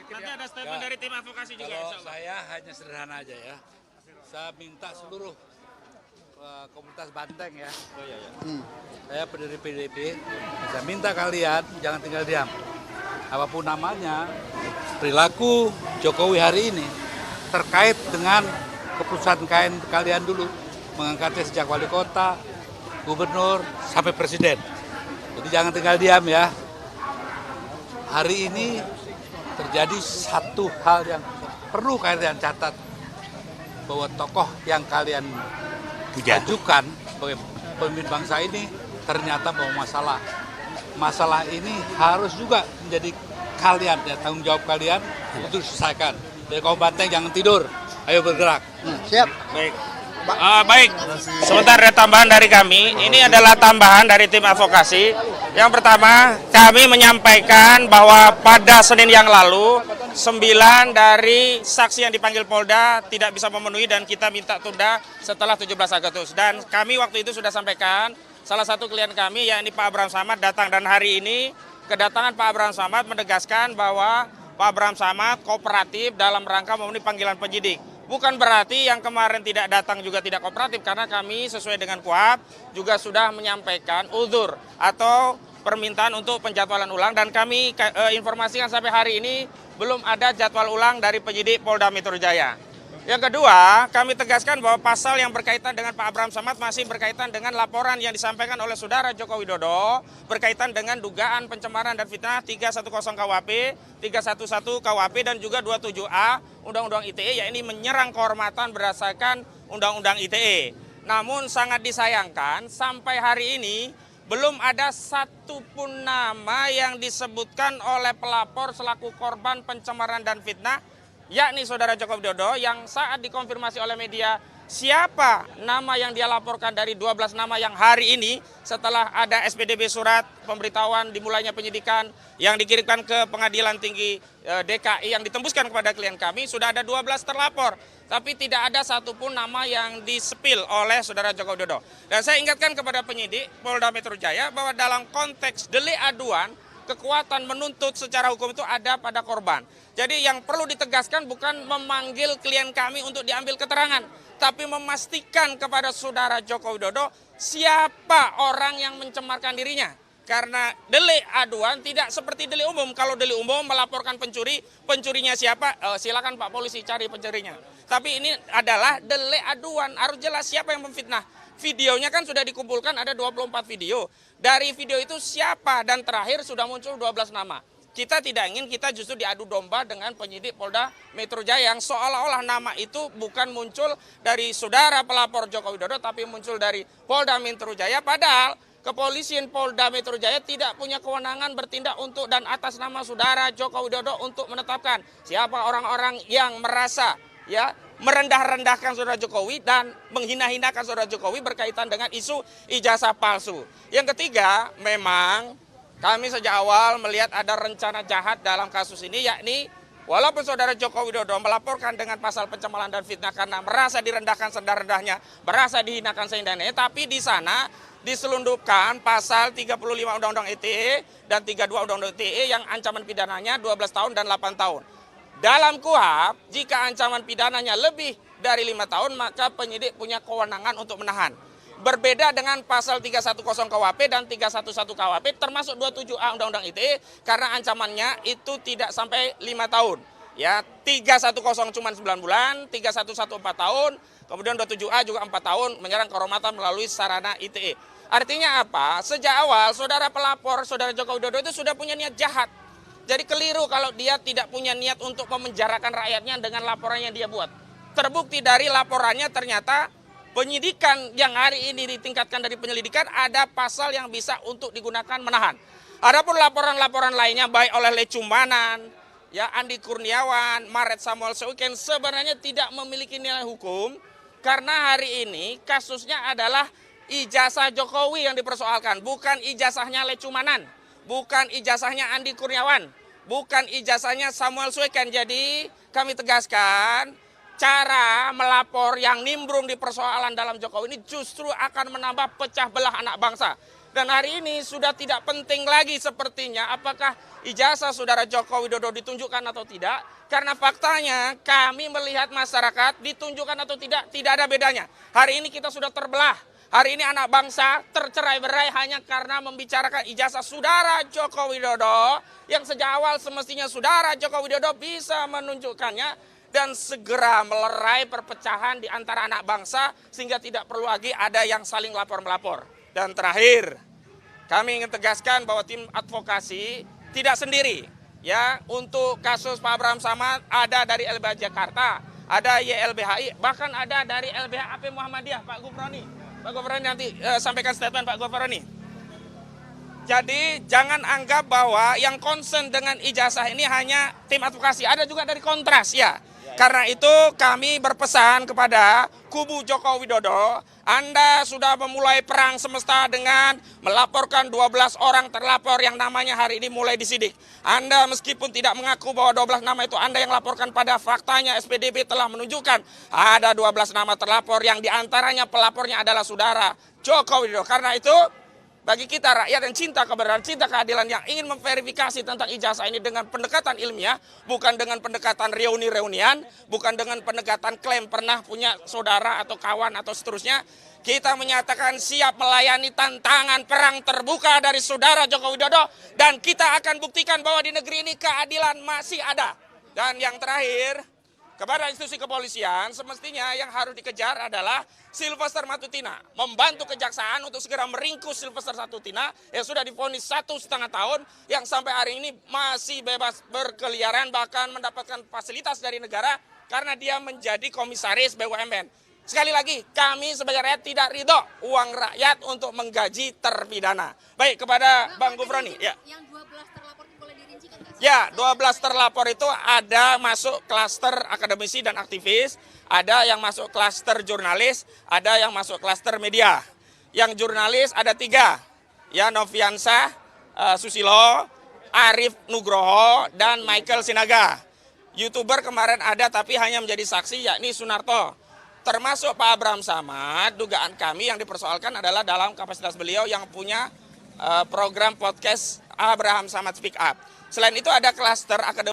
Nanti ada statement dari tim advokasi juga. Kalau saya hanya sederhana aja ya. Saya minta seluruh komunitas Banteng ya. Saya pendiri PDIP. Saya minta kalian jangan tinggal diam. Apapun namanya, perilaku Jokowi hari ini terkait dengan keputusan kalian dulu. Mengangkatnya sejak wali kota, gubernur, sampai presiden. Jadi jangan tinggal diam ya. Hari ini terjadi satu hal yang perlu kalian catat. Bahwa tokoh yang kalian ajukan sebagai pemimpin bangsa ini ternyata bawa masalah. Masalah ini harus juga menjadi kalian, ya, tanggung jawab kalian untuk diselesaikan. Dari kaum Banteng jangan tidur, ayo bergerak. Siap. Baik. Baik, sebentar ada tambahan dari kami. Ini adalah tambahan dari tim advokasi. Yang pertama, kami menyampaikan bahwa pada Senin yang lalu 9 dari saksi yang dipanggil Polda tidak bisa memenuhi dan kita minta tunda setelah 17 Agustus. Dan kami waktu itu sudah sampaikan, salah satu klien kami yakni Pak Abraham Samad datang, dan hari ini kedatangan Pak Abraham Samad menegaskan bahwa Pak Abraham Samad kooperatif dalam rangka memenuhi panggilan penyidik. Bukan berarti yang kemarin tidak datang juga tidak kooperatif, karena kami sesuai dengan KUHP juga sudah menyampaikan uzur atau permintaan untuk penjadwalan ulang, dan kami informasikan sampai hari ini belum ada jadwal ulang dari penyidik Polda Metro Jaya. Yang kedua, kami tegaskan bahwa pasal yang berkaitan dengan Pak Abraham Samad masih berkaitan dengan laporan yang disampaikan oleh Saudara Joko Widodo berkaitan dengan dugaan pencemaran dan fitnah 310 KUHP, 311 KUHP, dan juga 27A Undang-Undang ITE, yakni menyerang kehormatan berdasarkan Undang-Undang ITE. Namun sangat disayangkan sampai hari ini belum ada satupun nama yang disebutkan oleh pelapor selaku korban pencemaran dan fitnah, yakni Saudara Joko Widodo, yang saat dikonfirmasi oleh media siapa nama yang dia laporkan dari 12 nama yang hari ini setelah ada SPDB surat pemberitahuan dimulainya penyidikan yang dikirimkan ke Pengadilan Tinggi DKI yang ditembuskan kepada klien kami, sudah ada 12 terlapor. Tapi tidak ada satupun nama yang disepil oleh Saudara Joko Widodo. Dan saya ingatkan kepada penyidik Polda Metro Jaya bahwa dalam konteks delik aduan, kekuatan menuntut secara hukum itu ada pada korban. Jadi yang perlu ditegaskan bukan memanggil klien kami untuk diambil keterangan, tapi memastikan kepada Saudara Joko Widodo siapa orang yang mencemarkan dirinya. Karena delik aduan tidak seperti delik umum. Kalau delik umum melaporkan pencuri, pencurinya siapa? Silakan Pak Polisi cari pencurinya. Tapi ini adalah delik aduan, harus jelas siapa yang memfitnah. Videonya kan sudah dikumpulkan, ada 24 video. Dari video itu siapa, dan terakhir sudah muncul 12 nama. Kita tidak ingin kita justru diadu domba dengan penyidik Polda Metro Jaya yang seolah-olah nama itu bukan muncul dari saudara pelapor Joko Widodo, tapi muncul dari Polda Metro Jaya. Padahal kepolisian Polda Metro Jaya tidak punya kewenangan bertindak untuk dan atas nama saudara Joko Widodo untuk menetapkan siapa orang-orang yang merasa merendah-rendahkan saudara Jokowi dan menghina-hinakan saudara Jokowi berkaitan dengan isu ijazah palsu. Yang ketiga, memang kami sejak awal melihat ada rencana jahat dalam kasus ini, yakni walaupun saudara Joko Widodo melaporkan dengan pasal pencemaran dan fitnah karena merasa direndahkan serendah-rendahnya, merasa dihinakan seindah-indahnya, tapi di sana diselundupkan pasal 35 Undang-Undang ITE dan 32 Undang-Undang ITE yang ancaman pidananya 12 tahun dan 8 tahun. Dalam KUHP, jika ancaman pidananya lebih dari 5 tahun, maka penyidik punya kewenangan untuk menahan. Berbeda dengan pasal 310 KUHP dan 311 KUHP, termasuk 27A Undang-Undang ITE, karena ancamannya itu tidak sampai 5 tahun. Ya, 310 cuma 9 bulan, 311 4 tahun, kemudian 27A juga 4 tahun, menyerang kehormatan melalui sarana ITE. Artinya apa? Sejak awal saudara pelapor, saudara Joko Widodo itu sudah punya niat jahat. Jadi keliru kalau dia tidak punya niat untuk memenjarakan rakyatnya dengan laporan yang dia buat. Terbukti dari laporannya ternyata penyidikan yang hari ini ditingkatkan dari penyelidikan ada pasal yang bisa untuk digunakan menahan. Adapun laporan-laporan lainnya baik oleh Lecumanan, ya Andi Kurniawan, Maret Samuel Seuken sebenarnya tidak memiliki nilai hukum karena hari ini kasusnya adalah ijazah Jokowi yang dipersoalkan, bukan ijazahnya Lecumanan, bukan ijazahnya Andi Kurniawan, bukan ijazahnya Samuel Seuken. Jadi kami tegaskan, cara melapor yang nimbrung di persoalan dalam Jokowi ini justru akan menambah pecah belah anak bangsa. Dan hari ini sudah tidak penting lagi sepertinya apakah ijazah saudara Joko Widodo ditunjukkan atau tidak. Karena faktanya kami melihat masyarakat ditunjukkan atau tidak ada bedanya. Hari ini kita sudah terbelah. Hari ini anak bangsa tercerai-berai hanya karena membicarakan ijazah saudara Joko Widodo. Yang sejak awal semestinya saudara Joko Widodo bisa menunjukkannya dan segera melerai perpecahan di antara anak bangsa sehingga tidak perlu lagi ada yang saling lapor-melapor. Dan terakhir, kami ingin tegaskan bahwa tim advokasi tidak sendiri. Ya, untuk kasus Pak Abraham Samad ada dari LBH Jakarta, ada YLBHI, bahkan ada dari LBH AP Muhammadiyah, Pak Gufroni. Pak Gufroni nanti sampaikan statement Pak Gufroni. Jadi jangan anggap bahwa yang concern dengan ijazah ini hanya tim advokasi, ada juga dari Kontras ya. Karena itu kami berpesan kepada kubu Joko Widodo, Anda sudah memulai perang semesta dengan melaporkan 12 orang terlapor yang namanya hari ini mulai disidik. Anda meskipun tidak mengaku bahwa 12 nama itu Anda yang laporkan, pada faktanya SPDB telah menunjukkan ada 12 nama terlapor yang diantaranya pelapornya adalah saudara Joko Widodo. Karena itu bagi kita rakyat yang cinta kebenaran, cinta keadilan yang ingin memverifikasi tentang ijazah ini dengan pendekatan ilmiah, bukan dengan pendekatan reuni-reunian, bukan dengan pendekatan klaim pernah punya saudara atau kawan atau seterusnya, kita menyatakan siap melayani tantangan perang terbuka dari saudara Joko Widodo dan kita akan buktikan bahwa di negeri ini keadilan masih ada. Dan yang terakhir, kepada institusi kepolisian semestinya yang harus dikejar adalah Sylvester Matutina. Membantu kejaksaan untuk segera meringkus Sylvester Matutina yang sudah divonis 1,5 tahun, yang sampai hari ini masih bebas berkeliaran bahkan mendapatkan fasilitas dari negara karena dia menjadi komisaris BUMN. Sekali lagi, kami sebagai rakyat tidak ridho uang rakyat untuk menggaji terpidana. Baik, kepada Bang Gufroni. Ya. Yang 12 terlapor itu boleh dirincikan nggak? Ya, 12 terlapor itu ada masuk klaster akademisi dan aktivis, ada yang masuk klaster jurnalis, ada yang masuk klaster media. Yang jurnalis ada 3, ya Noviansa, Susilo, Arif Nugroho, dan Michael Sinaga. YouTuber kemarin ada tapi hanya menjadi saksi yakni Sunarto. Termasuk Pak Abraham Samad, dugaan kami yang dipersoalkan adalah dalam kapasitas beliau yang punya program podcast Abraham Samad Speak Up. Selain itu ada klaster akademisi.